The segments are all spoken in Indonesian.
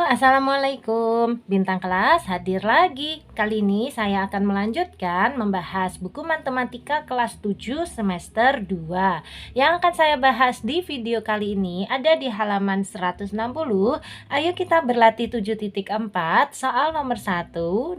Assalamualaikum. Bintang kelas hadir lagi. Kali ini saya akan melanjutkan membahas buku matematika kelas 7 semester 2. Yang akan saya bahas di video kali ini ada di halaman 160. Ayo kita berlatih 7.4 soal nomor 1, 2,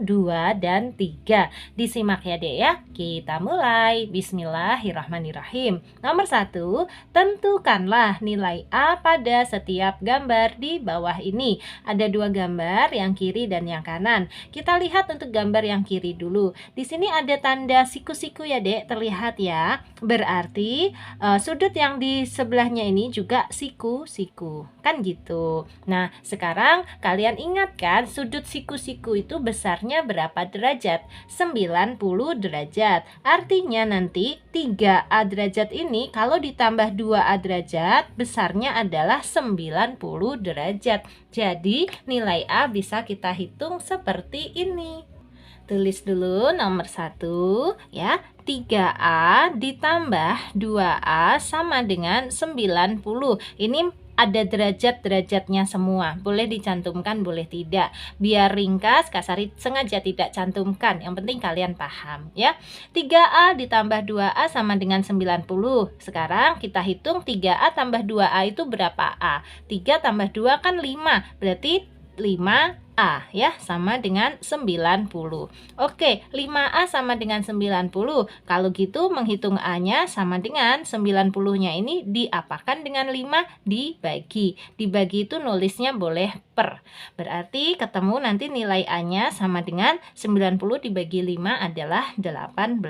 dan 3. Disimak ya Dek ya. Kita mulai. Bismillahirrahmanirrahim. Nomor 1, tentukanlah nilai A pada setiap gambar di bawah ini. Ada dua gambar, yang kiri dan yang kanan. Kita lihat untuk gambar yang kiri dulu. Di sini ada tanda siku-siku ya Dek, terlihat ya. Berarti sudut yang di sebelahnya ini juga siku-siku. Kan gitu. Nah, sekarang kalian ingatkan sudut siku-siku itu besarnya berapa derajat? 90 derajat. Artinya nanti 3A derajat ini kalau ditambah 2A derajat, besarnya adalah 90 derajat. Jadi nilai A bisa kita hitung seperti ini. Tulis dulu nomor 1 ya. 3A ditambah 2A sama dengan 90. Ini ada derajat-derajatnya semua. Boleh dicantumkan, boleh tidak. Biar ringkas, Kak Sari sengaja tidak cantumkan. Yang penting kalian paham ya. 3A ditambah 2A sama dengan 90. Sekarang kita hitung 3A tambah 2A itu berapa A? 3 tambah 2 kan 5. Berarti 5A ya, sama dengan 90. Oke, 5A sama dengan 90. Kalau gitu menghitung A-nya sama dengan 90-nya ini diapakan dengan 5? Dibagi. Dibagi itu nulisnya boleh per. Berarti ketemu nanti nilai A-nya sama dengan 90 dibagi 5 adalah 18.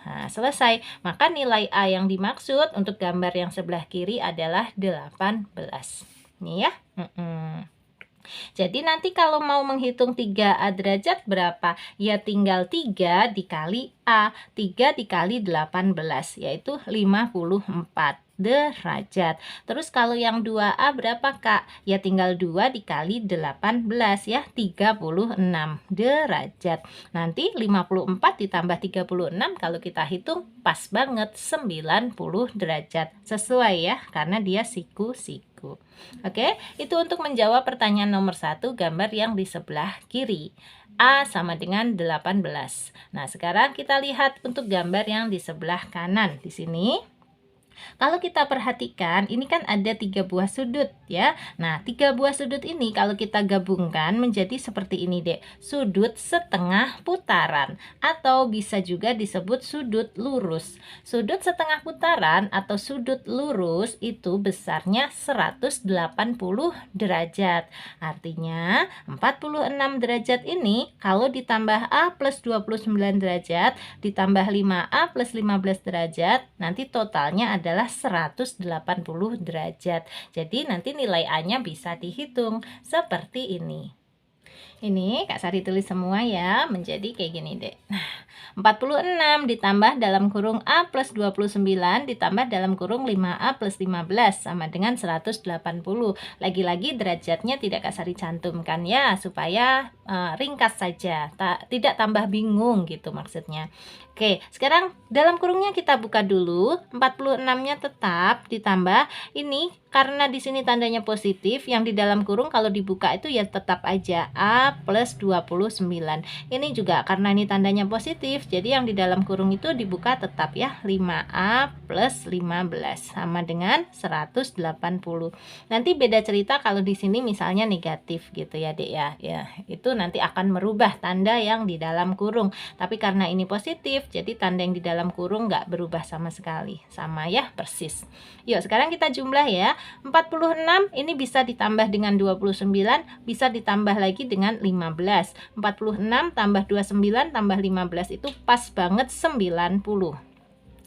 Nah, selesai. Maka nilai A yang dimaksud untuk gambar yang sebelah kiri adalah 18. Nih ya. Jadi nanti kalau mau menghitung 3A derajat berapa? Ya tinggal 3 dikali A. 3 dikali 18 yaitu 54 derajat. Terus kalau yang 2A berapa Kak? Ya tinggal 2 dikali 18 ya, 36 derajat. Nanti 54 ditambah 36 kalau kita hitung pas banget 90 derajat. Sesuai ya, karena dia siku-siku. Oke, itu untuk menjawab pertanyaan nomor 1, gambar yang di sebelah kiri. A sama dengan 18. Nah, sekarang kita lihat untuk gambar yang di sebelah kanan. Di sini kalau kita perhatikan, ini kan ada 3 buah sudut ya. Nah, 3 buah sudut ini kalau kita gabungkan menjadi seperti ini dek. Sudut setengah putaran atau bisa juga disebut sudut lurus. Sudut setengah putaran atau sudut lurus itu besarnya 180 derajat. Artinya 46 derajat ini kalau ditambah A plus 29 derajat ditambah 5A plus 15 derajat, nanti totalnya adalah 180 derajat. Jadi nanti nilai A-nya bisa dihitung seperti ini. Ini Kak Sari tulis semua ya, menjadi kayak gini deh. Nah, 46 ditambah dalam kurung A plus 29 ditambah dalam kurung 5A plus 15 sama dengan 180. Lagi-lagi derajatnya tidak Kak Sari cantumkan ya, supaya ringkas saja, tidak tambah bingung gitu maksudnya. Oke, sekarang dalam kurungnya kita buka dulu. 46-nya tetap ditambah ini karena di sini tandanya positif, yang di dalam kurung kalau dibuka itu ya tetap aja A plus 29. Ini juga karena ini tandanya positif, jadi yang di dalam kurung itu dibuka tetap ya, 5A plus 15 sama dengan 180. Nanti beda cerita kalau di sini misalnya negatif gitu ya Dek ya. Ya, itu nanti akan merubah tanda yang di dalam kurung. Tapi karena ini positif, jadi tanda yang di dalam kurung nggak berubah sama sekali. Sama ya, persis. Yuk, sekarang kita jumlah ya. 46 ini bisa ditambah dengan 29, bisa ditambah lagi dengan 15. 46 tambah 29 tambah 15 itu pas banget 90.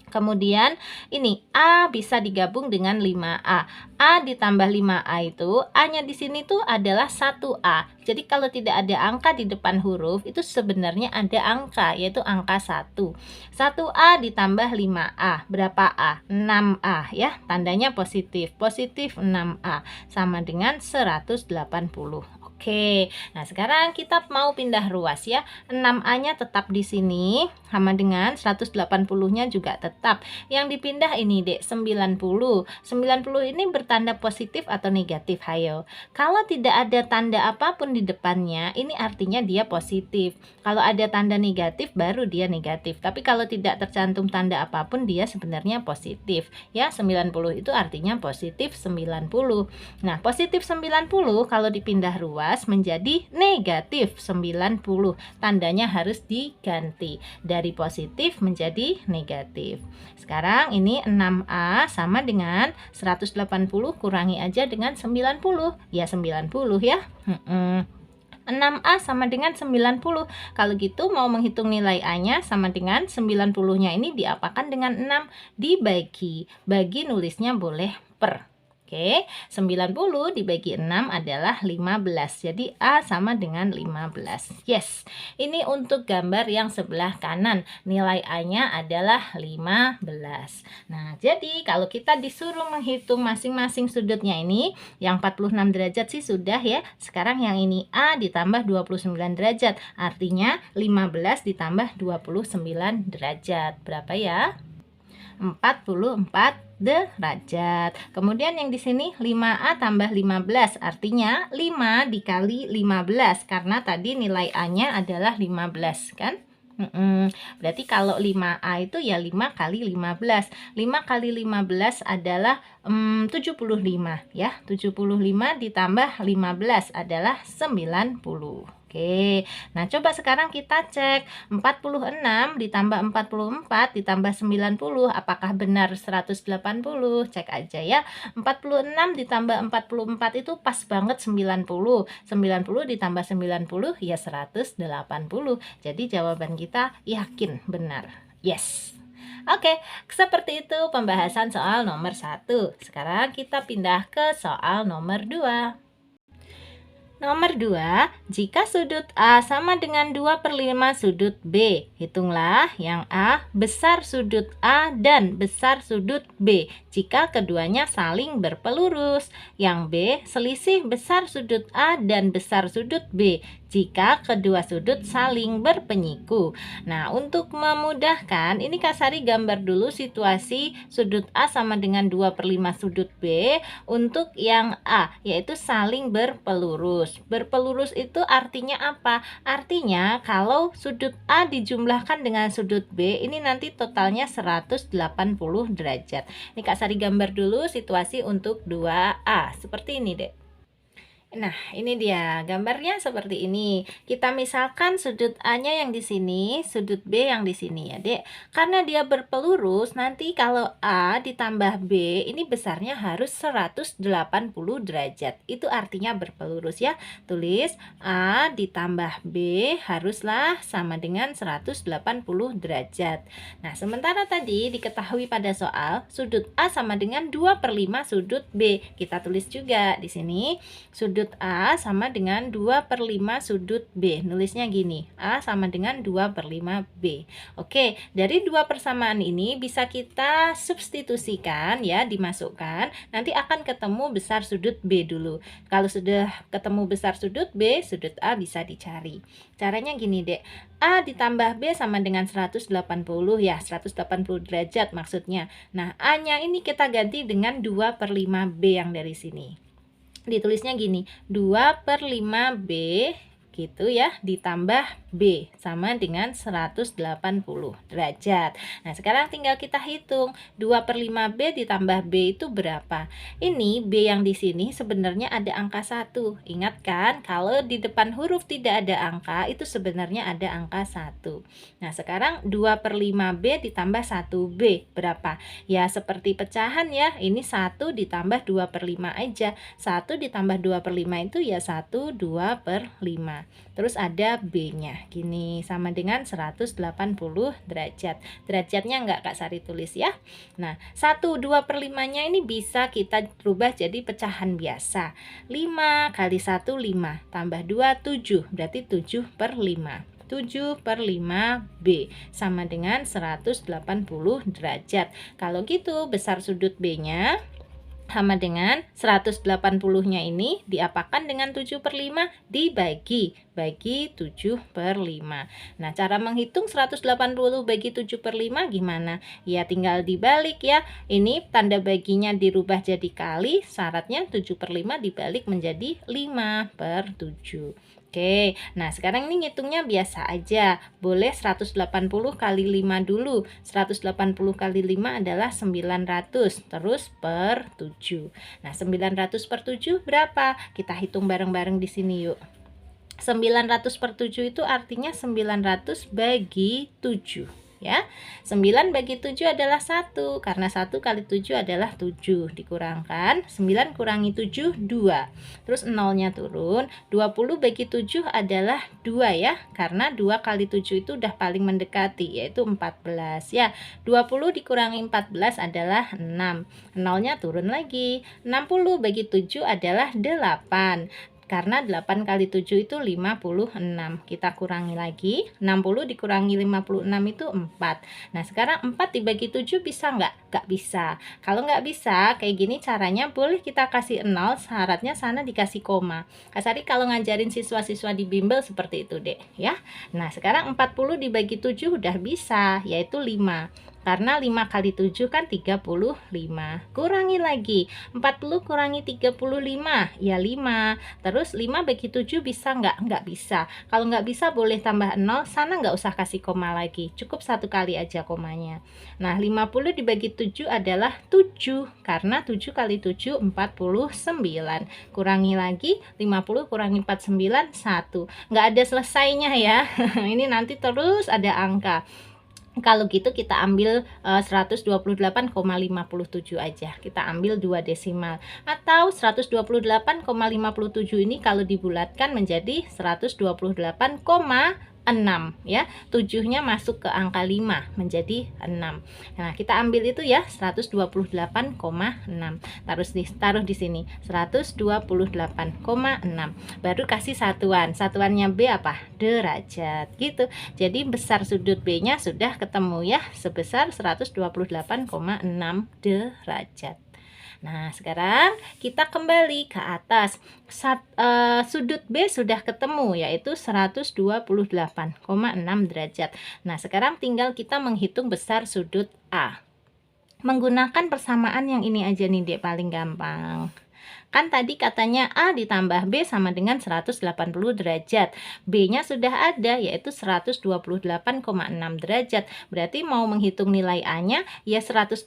Kemudian ini A bisa digabung dengan 5A. A ditambah 5A itu, A-nya di sini tuh adalah 1A. Jadi kalau tidak ada angka di depan huruf, itu sebenarnya ada angka, yaitu angka 1. 1A ditambah 5A. Berapa A? 6A ya. Tandanya positif. Positif 6A sama dengan 180. Oke, nah sekarang kita mau pindah ruas ya. 6A-nya tetap di sini, sama dengan 180-nya juga tetap. Yang dipindah ini, Dek, 90. 90 ini bertanda positif atau negatif, hayo. Kalau tidak ada tanda apapun di depannya, ini artinya dia positif. Kalau ada tanda negatif, baru dia negatif. Tapi kalau tidak tercantum tanda apapun, dia sebenarnya positif. Ya, 90 itu artinya positif 90. Nah, positif 90 kalau dipindah ruas menjadi negatif 90. Tandanya harus diganti dari positif menjadi negatif. Sekarang ini 6A sama dengan 180, kurangi aja dengan 90. Ya 90 ya. 6A sama dengan 90. Kalau gitu mau menghitung nilai A-nya sama dengan 90-nya ini diapakan dengan 6 dibagi. Bagi nulisnya boleh per. Oke, 90 dibagi 6 adalah 15. Jadi A sama dengan 15. Yes, ini untuk gambar yang sebelah kanan. Nilai A-nya adalah 15. Nah, jadi kalau kita disuruh menghitung masing-masing sudutnya ini, yang 46 derajat sih sudah ya. Sekarang yang ini A ditambah 29 derajat. Artinya 15 ditambah 29 derajat. Berapa ya? 44 derajat. Kemudian yang di sini 5A tambah 15, artinya 5 dikali 15 karena tadi nilai A-nya adalah 15 kan? Berarti kalau 5A itu ya 5 kali 15. 5 kali 15 adalah 75 ya. 75 ditambah 15 adalah 90. Oke, nah coba sekarang kita cek 46 ditambah 44 ditambah 90 apakah benar 180? Cek aja ya. 46 ditambah 44 itu pas banget 90. 90 ditambah 90 ya 180. Jadi jawaban kita yakin benar. Yes. Oke, seperti itu pembahasan soal nomor 1. Sekarang kita pindah ke soal nomor 2. Nomor 2, jika sudut A sama dengan 2/5 sudut B, hitunglah yang A besar sudut A dan besar sudut B jika keduanya saling berpelurus. Yang B selisih besar sudut A dan besar sudut B jika kedua sudut saling berpenyiku. Nah, untuk memudahkan, ini Kak Sari gambar dulu situasi sudut A sama dengan 2/5 sudut B untuk yang A, yaitu saling berpelurus. Berpelurus itu artinya apa? Artinya kalau sudut A dijumlahkan dengan sudut B, ini nanti totalnya 180 derajat. Ini Kak Sari gambar dulu situasi untuk 2A. Seperti ini, Dek. Nah, ini dia gambarnya seperti ini. Kita misalkan sudut A-nya yang di sini, sudut B yang di sini ya, Dek. Karena dia berpelurus, nanti kalau A ditambah B, ini besarnya harus 180 derajat. Itu artinya berpelurus ya. Tulis A ditambah B haruslah sama dengan 180 derajat. Nah, sementara tadi diketahui pada soal sudut A sama dengan 2/5 sudut B. Kita tulis juga di sini sudut A sama dengan 2/5 sudut B. Nulisnya gini, A sama dengan 2/5 B. Oke, dari dua persamaan ini bisa kita substitusikan ya, dimasukkan. Nanti akan ketemu besar sudut B dulu. Kalau sudah ketemu besar sudut B, sudut A bisa dicari. Caranya gini, Dek. A ditambah B sama dengan 180 ya, 180 derajat maksudnya. Nah, A-nya ini kita ganti dengan 2/5 B yang dari sini. Ditulisnya gini, 2/5 B gitu ya, ditambah B sama dengan 180 derajat. Nah, sekarang tinggal kita hitung 2/5 B ditambah B itu berapa? Ini B yang di sini sebenarnya ada angka 1. Ingat kan, kalau di depan huruf tidak ada angka, itu sebenarnya ada angka 1. Nah, sekarang 2/5 B ditambah 1B berapa? Ya, seperti pecahan ya, ini 1 ditambah 2/5 aja. 1 ditambah 2/5 itu ya 1 2/5. Terus ada B-nya. Gini, sama dengan 180 derajat. Derajatnya enggak Kak Sari tulis ya. Nah, 1 2/5-nya ini bisa kita rubah jadi pecahan biasa. 5 kali 1 5, tambah 2 7, berarti 7/5. 7/5 B sama dengan 180 derajat. Kalau gitu besar sudut B-nya sama dengan 180-nya ini diapakan dengan 7/5 dibagi 7/5. Nah, cara menghitung 180 bagi 7/5 gimana? Ya tinggal dibalik ya. Ini tanda baginya dirubah jadi kali, syaratnya 7/5 dibalik menjadi 5/7. Oke, nah sekarang ini ngitungnya biasa aja. Boleh 180 kali 5 dulu. 180 kali 5 adalah 900, terus per 7. Nah, 900 per 7 berapa? Kita hitung bareng-bareng di sini yuk. 900 per 7 itu artinya 900 bagi 7. Ya, 9 bagi 7 adalah 1, karena 1 kali 7 adalah 7, dikurangkan 9 kurangi 7, 2, terus nolnya turun. 20 bagi 7 adalah 2 ya, karena 2 kali 7 itu udah paling mendekati, yaitu 14 ya. 20 dikurangi 14 adalah 6, nolnya turun lagi. 60 bagi 7 adalah 8, karena 8 kali 7 itu 56. Kita kurangi lagi, 60 dikurangi 56 itu 4. Nah, sekarang 4 dibagi 7 bisa nggak? Nggak bisa. Kalau nggak bisa, kayak gini caranya boleh kita kasih 0, syaratnya sana dikasih koma. Kasari kalau ngajarin siswa-siswa di bimbel seperti itu deh ya. Nah, sekarang 40 dibagi 7 udah bisa, yaitu 5. Karena 5 kali 7 kan 35. Kurangi lagi, 40 kurangi 35, ya 5. Terus 5 bagi 7 bisa nggak? Nggak bisa. Kalau nggak bisa boleh tambah 0, sana nggak usah kasih koma lagi. Cukup 1 kali aja komanya. Nah, 50 dibagi 7 adalah 7. Karena 7 kali 7, 49. Kurangi lagi, 50 kurangi 49, 1. Nggak ada selesainya ya. Ini nanti terus ada angka. Kalau gitu kita ambil 128,57 aja. Kita ambil 2 desimal. Atau 128,57 ini kalau dibulatkan menjadi 128,6 ya. 7-nya masuk ke angka 5 menjadi 6. Nah, kita ambil itu ya 128,6. Taruh di sini 128,6. Baru kasih satuan. Satuannya B apa? Derajat gitu. Jadi besar sudut B-nya sudah ketemu ya, sebesar 128,6 derajat. Nah, sekarang kita kembali ke atas. Sudut B sudah ketemu, yaitu 128,6 derajat. Nah, sekarang tinggal kita menghitung besar sudut A. Menggunakan persamaan yang ini aja nih, Dek, paling gampang. Kan tadi katanya A ditambah B sama dengan 180 derajat. B-nya sudah ada, yaitu 128,6 derajat. Berarti mau menghitung nilai A-nya, ya 180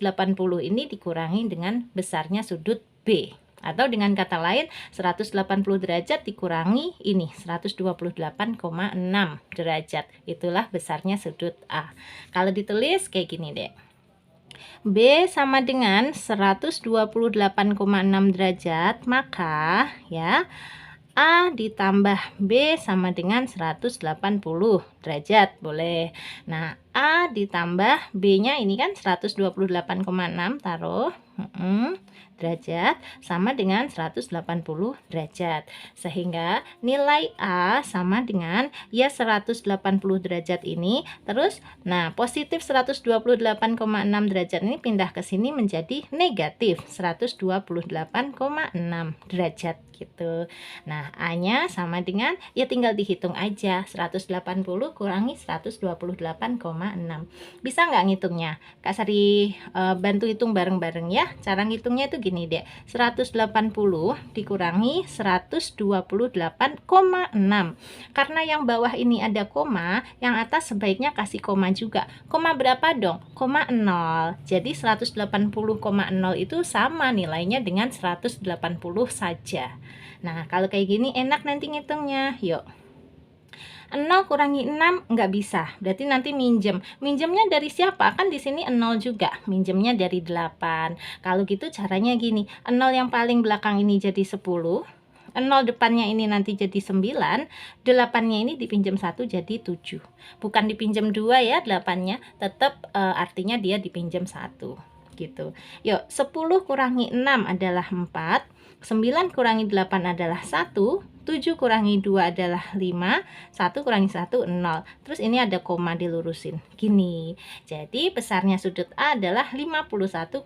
ini dikurangi dengan besarnya sudut B. Atau dengan kata lain, 180 derajat dikurangi ini, 128,6 derajat. Itulah besarnya sudut A. Kalau ditulis kayak gini deh. B sama dengan 128,6 derajat, maka ya A ditambah B sama dengan 180 derajat, boleh. Nah, A ditambah B-nya ini kan 128,6, taruh derajat sama dengan 180 derajat. Sehingga nilai A sama dengan ya 180 derajat ini. Terus nah, positif 128,6 derajat ini pindah ke sini menjadi negatif 128,6 derajat gitu. Nah, A-nya sama dengan ya tinggal dihitung aja, 180 kurangi 128,6. Bisa nggak ngitungnya? Kak Sari bantu hitung bareng-bareng ya. Cara ngitungnya itu gini deh, 180 dikurangi 128,6. Karena yang bawah ini ada koma, yang atas sebaiknya kasih koma juga. Koma berapa dong? Koma 0. Jadi 180,0 itu sama nilainya dengan 180 saja. Nah, kalau kayak gini enak nanti ngitungnya. Yuk. 0 kurangi 6 nggak bisa. Berarti nanti minjemnya dari siapa? Kan di sini 0 juga. Minjemnya dari 8. Kalau gitu caranya gini. 0 yang paling belakang ini jadi 10. 0 depannya ini nanti jadi 9. 8-nya ini dipinjam 1 jadi 7. Bukan dipinjam 2 ya 8-nya. Tetap artinya dia dipinjam 1. Gitu. Yuk, 10 kurangi 6 adalah 4. 9 kurangi 8 adalah 1. 7 kurangi 2 adalah 5, 1 kurangi 1 0. Terus ini ada koma dilurusin. Gini. Jadi besarnya sudut A adalah 51,4.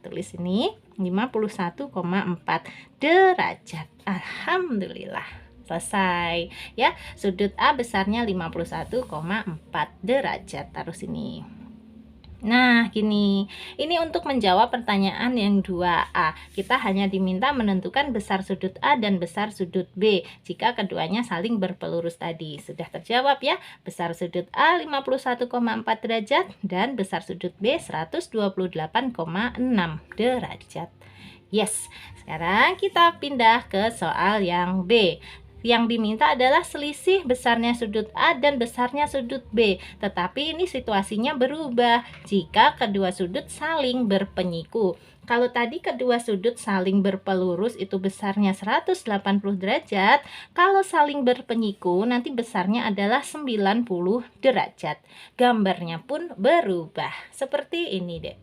Tulis ini 51,4 derajat. Alhamdulillah. Selesai ya. Sudut A besarnya 51,4 derajat. Taruh sini. Nah, gini. Ini untuk menjawab pertanyaan yang 2A. Kita hanya diminta menentukan besar sudut A dan besar sudut B jika keduanya saling berpelurus tadi. Sudah terjawab ya. Besar sudut A 51,4 derajat dan besar sudut B 128,6 derajat. Yes. Sekarang kita pindah ke soal yang B. Yang diminta adalah selisih besarnya sudut A dan besarnya sudut B. Tetapi ini situasinya berubah jika kedua sudut saling berpenyiku. Kalau tadi kedua sudut saling berpelurus itu besarnya 180 derajat, kalau saling berpenyiku nanti besarnya adalah 90 derajat. Gambarnya pun berubah. Seperti ini deh.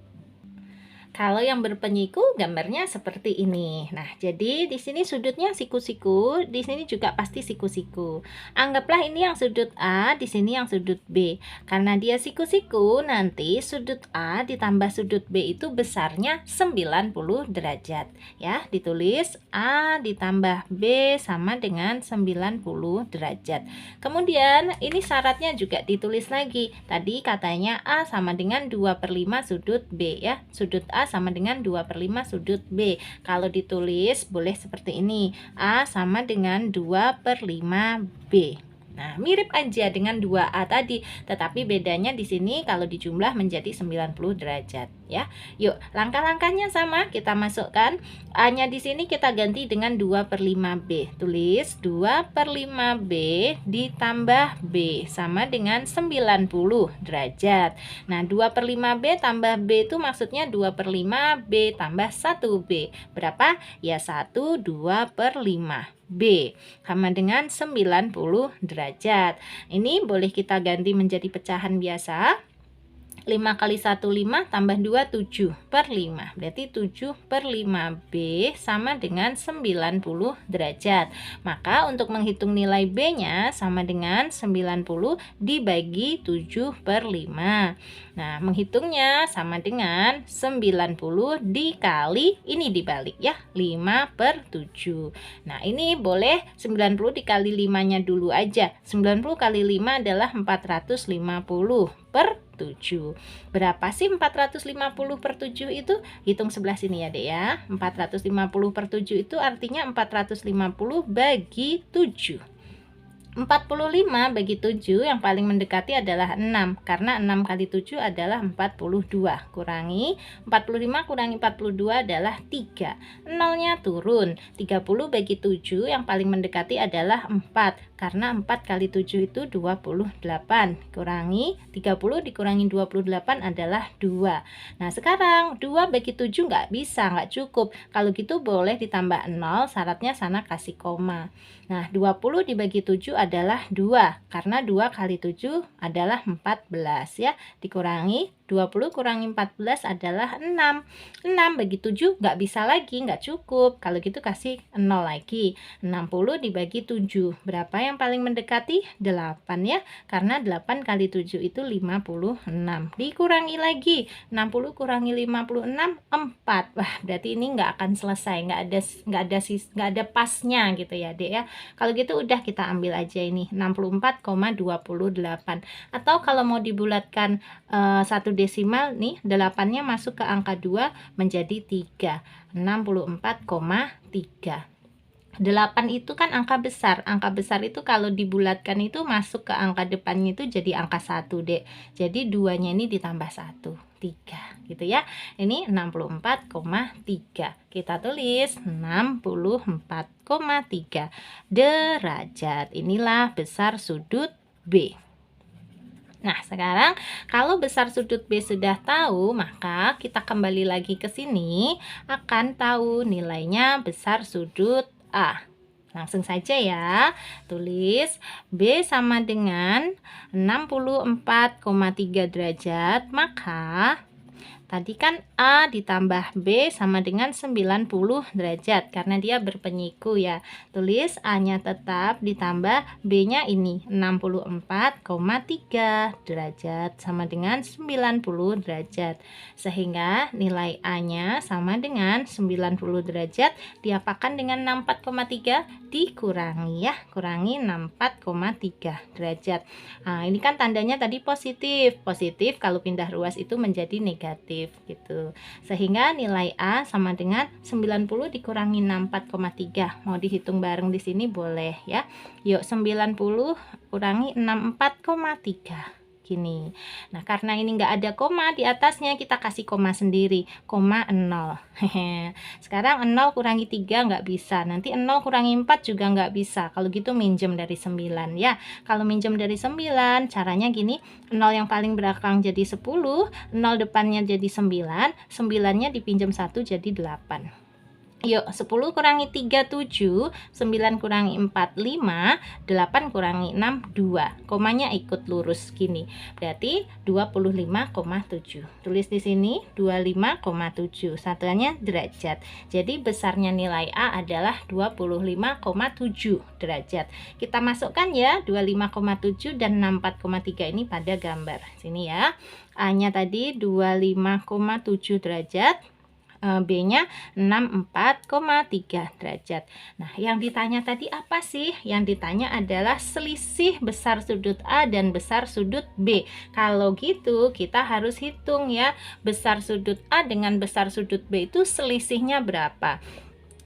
Kalau yang berpenyiku gambarnya seperti ini. Nah, jadi di sini sudutnya siku-siku, di sini juga pasti siku-siku. Anggaplah ini yang sudut A, di sini yang sudut B. Karena dia siku-siku, nanti sudut A ditambah sudut B itu besarnya 90 derajat. Ya, ditulis A ditambah B sama dengan 90 derajat. Kemudian ini syaratnya juga ditulis lagi. Tadi katanya A sama dengan 2/5 sudut B ya. Sudut A sama dengan 2/5 sudut B. Kalau ditulis boleh seperti ini. A sama dengan 2/5 B. Nah, mirip aja dengan 2A tadi, tetapi bedanya di sini kalau dijumlah menjadi 90 derajat ya. Yuk, langkah-langkahnya sama, kita masukkan A-nya di sini kita ganti dengan 2/5 B. Tulis 2/5 B ditambah B sama dengan 90 derajat. Nah, 2/5 B tambah B itu maksudnya 2/5 B tambah 1 B. Berapa? Ya 1 2/5 B sama dengan 90 derajat. Ini boleh kita ganti menjadi pecahan biasa. 5 kali 1 5 tambah 2 7/5. Berarti 7/5 B sama dengan 90 derajat. Maka untuk menghitung nilai B-nya sama dengan 90 dibagi 7/5. Nah, menghitungnya sama dengan 90 dikali, ini dibalik ya, 5/7. Nah, ini boleh 90 dikali 5-nya dulu aja. 90 kali 5 adalah 450/7. Berapa sih 450/7 itu? Hitung sebelah sini ya, Dek ya. 450/7 itu artinya 450 bagi 7. 45 bagi 7 yang paling mendekati adalah 6, karena 6 kali 7 adalah 42. Kurangi 45 kurangi 42 adalah 3. Nolnya turun. 30 bagi 7 yang paling mendekati adalah 4, karena 4 kali 7 itu 28. Kurangi 30 dikurangi 28 adalah 2. Nah, sekarang 2 bagi 7 nggak bisa, nggak cukup. Kalau gitu boleh ditambah 0, syaratnya sana kasih koma. Nah, 20 dibagi 7 adalah 2, karena 2 kali 7 adalah 14 ya. Dikurangi 20 kurangi 14 adalah 6. 6 bagi 7 nggak bisa lagi, nggak cukup. Kalau gitu kasih 0 lagi. 60 dibagi 7. Berapa yang paling mendekati? 8 ya. Karena 8 kali 7 itu 56. Dikurangi lagi. 60 kurangi 56, 4. Wah, berarti ini nggak akan selesai. Nggak ada pasnya gitu ya, Dek ya. Kalau gitu udah kita ambil aja ini 64,28. Atau kalau mau dibulatkan 1 desimal nih, 8-nya masuk ke angka 2 menjadi 3. 64,3. 8 itu kan angka besar. Angka besar itu kalau dibulatkan itu masuk ke angka depannya itu jadi angka 1, Dek. Jadi 2-nya ini ditambah 1, 3 gitu ya. Ini 64,3. Kita tulis 64,3 derajat. Inilah besar sudut B. Nah, sekarang kalau besar sudut B sudah tahu, maka kita kembali lagi ke sini akan tahu nilainya besar sudut A. Langsung saja ya. Tulis B sama dengan 64,3 derajat, maka Tadi kan A ditambah B sama dengan 90 derajat karena dia berpenyiku ya. Tulis A-nya tetap ditambah B-nya ini 64,3 derajat sama dengan 90 derajat. Sehingga nilai A-nya sama dengan 90 derajat diapakan dengan 64,3 dikurangi ya, kurangi 64,3 derajat. Nah, ini kan tandanya tadi positif. Positif kalau pindah ruas itu menjadi negatif gitu. Sehingga nilai A sama dengan 90 dikurangi 64,3. Mau dihitung bareng di sini boleh ya. Yuk 90 kurangi 64,3. Gini. Nah, karena ini enggak ada koma di atasnya, kita kasih koma sendiri, koma 0. Sekarang 0 kurangi 3 enggak bisa. Nanti 0 kurangi 4 juga enggak bisa. Kalau gitu minjem dari 9 ya. Kalau minjem dari 9, caranya gini, 0 yang paling belakang jadi 10, 0 depannya jadi 9, 9-nya dipinjam 1 jadi 8. Yuk, 10 kurangi 3, 7, 9 kurangi 4, 5, 8 kurangi 6, 2. Komanya ikut lurus gini. Berarti 25,7. Tulis di sini 25,7. Satuannya derajat. Jadi besarnya nilai A adalah 25,7 derajat. Kita masukkan ya 25,7 dan 64,3 ini pada gambar. Sini ya. A-nya tadi 25,7 derajat. B-nya 64,3 derajat. Nah, yang ditanya tadi apa sih? Yang ditanya adalah selisih besar sudut A dan besar sudut B. Kalau gitu, kita harus hitung ya. Besar sudut A dengan besar sudut B itu selisihnya berapa?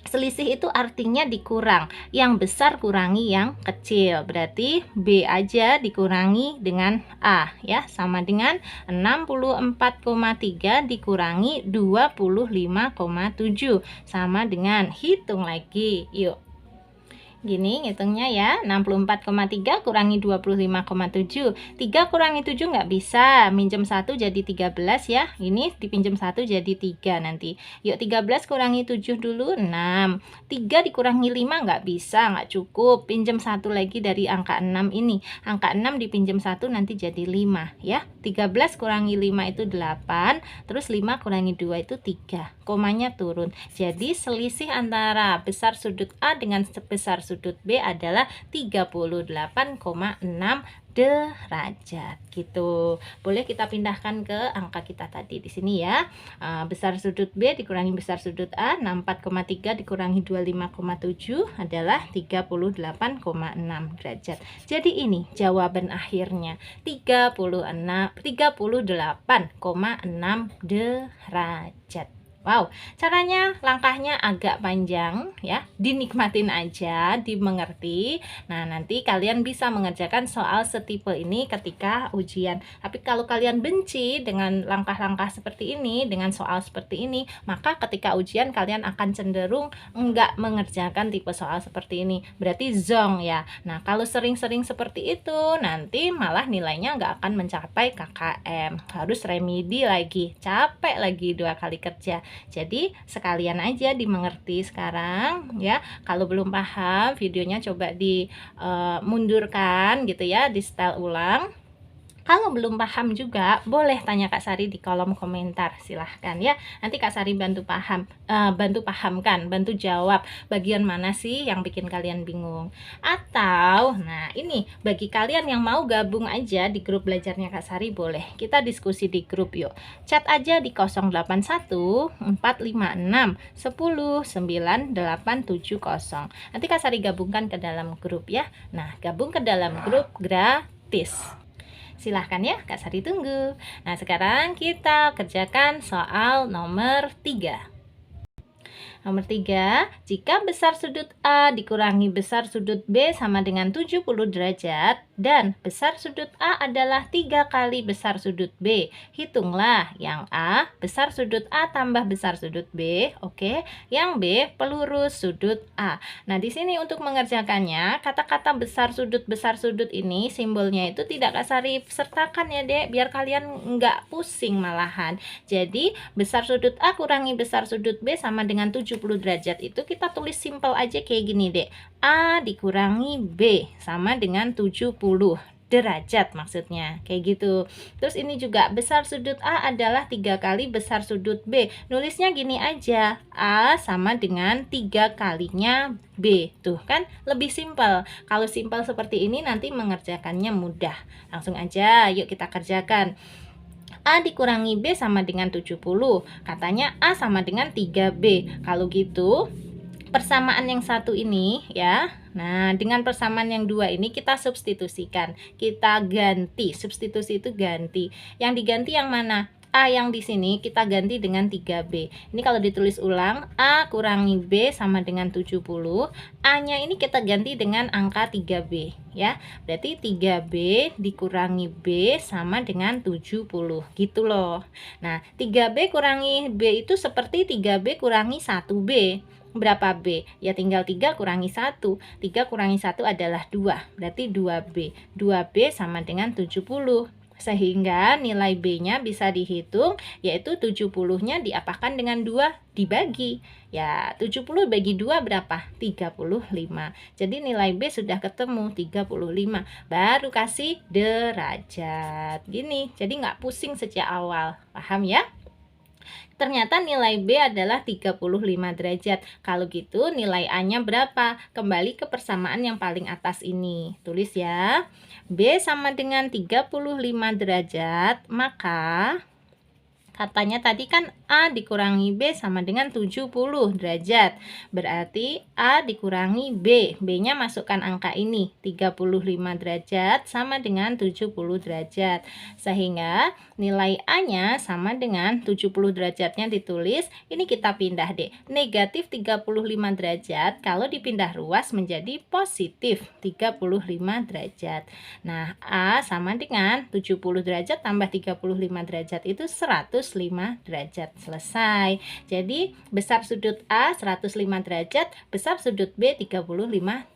Selisih itu artinya dikurang, yang besar kurangi yang kecil, berarti B aja dikurangi dengan A ya, sama dengan 64,3 dikurangi 25,7 sama dengan, hitung lagi yuk. Gini ngitungnya ya, 64,3 kurangi 25,7. 3 kurangi 7 nggak bisa, minjem 1 jadi 13 ya. Ini dipinjam 1 jadi 3 nanti. Yuk 13 kurangi 7 dulu, 6. 3 dikurangi 5 nggak bisa, nggak cukup. Pinjam 1 lagi dari angka 6 ini. Angka 6 dipinjam 1 nanti jadi 5 ya. 13 kurangi 5 itu 8, terus 5 kurangi 2 itu 3. Komanya turun. Jadi selisih antara besar sudut A dengan besar sudut B adalah 38,6 derajat gitu. Boleh kita pindahkan ke angka kita tadi di sini ya. Besar sudut B dikurangi besar sudut A, 64,3 dikurangi 25,7 adalah 38,6 derajat. Jadi ini jawaban akhirnya 38,6 derajat. Wow, caranya langkahnya agak panjang ya, dinikmatin aja, dimengerti. Nah, nanti kalian bisa mengerjakan soal setipe ini ketika ujian. Tapi kalau kalian benci dengan langkah-langkah seperti ini, dengan soal seperti ini, maka ketika ujian kalian akan cenderung enggak mengerjakan tipe soal seperti ini. Berarti zonk ya. Nah, kalau sering-sering seperti itu, nanti malah nilainya enggak akan mencapai KKM. Harus remedi lagi, capek lagi 2 kali kerja. Jadi sekalian aja dimengerti sekarang ya. Kalau belum paham videonya coba dimundurkan gitu ya, di setel ulang. Kalau belum paham juga boleh tanya Kak Sari di kolom komentar, silahkan ya. Nanti Kak Sari bantu pahamkan, bantu jawab bagian mana sih yang bikin kalian bingung. Atau nah ini bagi kalian yang mau gabung aja di grup belajarnya Kak Sari, boleh kita diskusi di grup yuk. Chat aja di 081 456 10 9870. Nanti Kak Sari gabungkan ke dalam grup ya. Nah, gabung ke dalam grup gratis. Silahkan ya, Kak Sari tunggu. Nah, sekarang kita kerjakan soal nomor 3. Nomor 3, jika besar sudut A dikurangi besar sudut B sama dengan 70 derajat dan besar sudut A adalah 3 kali besar sudut B. Hitunglah yang A besar sudut A tambah besar sudut B, oke. Yang B pelurus sudut A. Nah, di sini untuk mengerjakannya, kata-kata besar sudut ini simbolnya itu tidak Kak Sari sertakan ya, Dek, biar kalian nggak pusing malahan. Jadi, besar sudut A kurangi besar sudut B sama dengan 70 derajat itu kita tulis simpel aja kayak gini deh. A dikurangi B sama dengan 70. derajat maksudnya, kayak gitu. Terus ini juga besar sudut A adalah 3 kali besar sudut B. Nulisnya gini aja, A sama dengan 3 kalinya B. Tuh kan lebih simpel. Kalau simpel seperti ini nanti mengerjakannya mudah. Langsung aja, yuk kita kerjakan. A dikurangi B sama dengan 70. Katanya A sama dengan 3B. Kalau gitu, persamaan yang satu ini ya. Nah, dengan persamaan yang dua ini kita substitusikan. Kita ganti. Substitusi itu ganti. Yang diganti yang mana? A yang di sini kita ganti dengan 3B. Ini kalau ditulis ulang, A kurangi B sama dengan 70. A-nya ini kita ganti dengan angka 3B ya. Berarti 3B dikurangi B sama dengan 70 gitu loh. Nah, 3B kurangi B itu seperti 3B kurangi 1B. Berapa B? Ya tinggal 3 kurangi 1. 3 kurangi 1 adalah 2. Berarti 2B. 2B sama dengan 70. Sehingga nilai B-nya bisa dihitung, yaitu 70-nya diapakan dengan 2 dibagi. Ya, 70 bagi 2 berapa? 35. Jadi nilai B sudah ketemu 35. Baru kasih derajat. Gini, jadi nggak pusing sejak awal. Paham ya? Ternyata nilai B adalah 35 derajat. Kalau gitu nilai A-nya berapa? Kembali ke persamaan yang paling atas ini. Tulis ya. B sama dengan 35 derajat, maka katanya tadi kan A dikurangi B sama dengan 70 derajat. Berarti A dikurangi B. B-nya masukkan angka ini. 35 derajat sama dengan 70 derajat. Sehingga nilai A-nya sama dengan 70 derajatnya ditulis. Ini kita pindah deh. Negatif 35 derajat kalau dipindah ruas menjadi positif 35 derajat. Nah, A sama dengan 70 derajat tambah 35 derajat itu 105 derajat. Selesai. Jadi besar sudut A 105 derajat, besar sudut B 35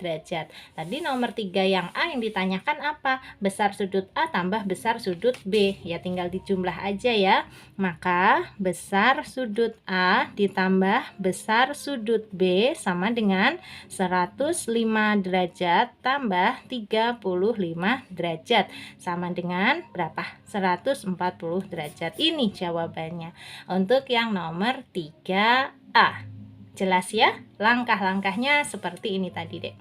derajat. Tadi nomor 3 yang A yang ditanyakan apa? Besar sudut A tambah besar sudut B. Ya tinggal dijumlah aja ya. Maka besar sudut A ditambah besar sudut B sama dengan 105 derajat tambah 35 derajat. Sama dengan berapa? 140 derajat. Ini jawabannya untuk yang nomor 3A. Jelas ya? Langkah-langkahnya seperti ini tadi dek.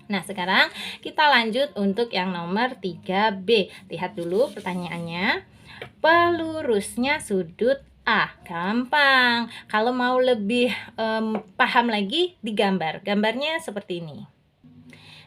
Nah sekarang kita lanjut untuk yang nomor 3B. Lihat dulu pertanyaannya. Pelurusnya sudut A. Gampang. Kalau mau lebih paham lagi digambar. Gambarnya seperti ini.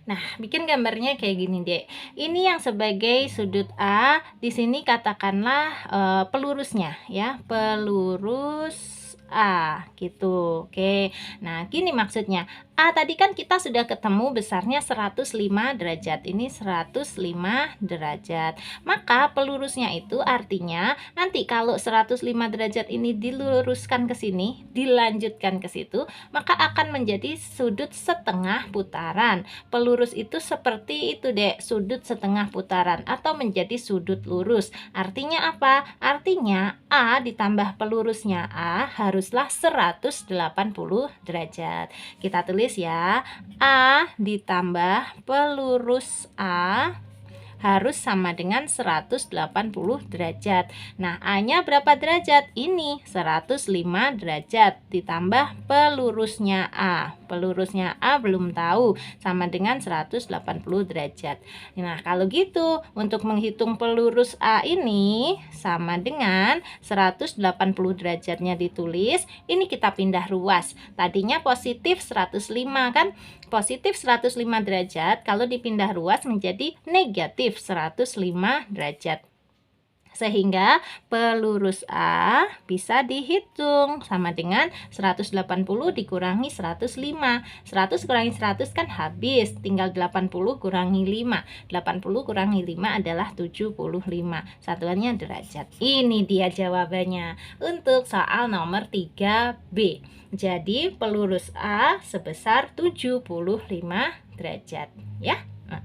Nah, bikin gambarnya kayak gini, Dek. Ini yang sebagai sudut A, di sini katakanlah pelurusnya ya, pelurus A gitu. Oke. Nah, gini maksudnya. A tadi kan kita sudah ketemu besarnya 105 derajat. Ini 105 derajat. Maka pelurusnya itu artinya nanti kalau 105 derajat ini diluruskan ke sini, dilanjutkan ke situ, maka akan menjadi sudut setengah putaran. Pelurus itu seperti itu, Dek, sudut setengah putaran atau menjadi sudut lurus. Artinya apa? Artinya A ditambah pelurusnya A haruslah 180 derajat. Kita tulis ya, A ditambah pelurus A harus sama dengan 180 derajat. Nah, A-nya berapa derajat? Ini 105 derajat ditambah pelurusnya A. Pelurusnya A belum tahu, sama dengan 180 derajat. Nah, kalau gitu untuk menghitung pelurus A ini sama dengan 180 derajatnya ditulis, ini kita pindah ruas. Tadinya positif 105 kan? Positif 105 derajat kalau dipindah ruas menjadi negatif 105 derajat. Sehingga pelurus A bisa dihitung sama dengan 180 dikurangi 105. 100 kurangi 100 kan habis, tinggal 80 kurangi 5. 80 kurangi 5 adalah 75. Satuannya derajat. Ini dia jawabannya untuk soal nomor 3B. Jadi pelurus A sebesar 75 derajat ya. Nah,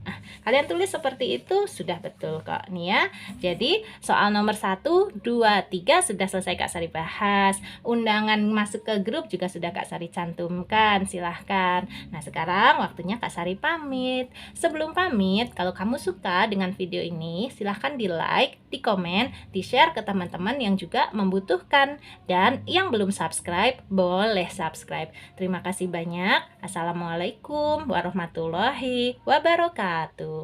Kalian tulis seperti itu sudah betul kok nih ya. Jadi soal nomor 1, 2, 3 sudah selesai Kak Sari bahas. Undangan masuk ke grup juga sudah Kak Sari cantumkan, silahkan. Nah sekarang waktunya Kak Sari pamit. Sebelum pamit, kalau kamu suka dengan video ini, silahkan di like, di komen, di share ke teman-teman yang juga membutuhkan. Dan yang belum subscribe, boleh subscribe. Terima kasih banyak. Assalamualaikum warahmatullahi wabarakatuh.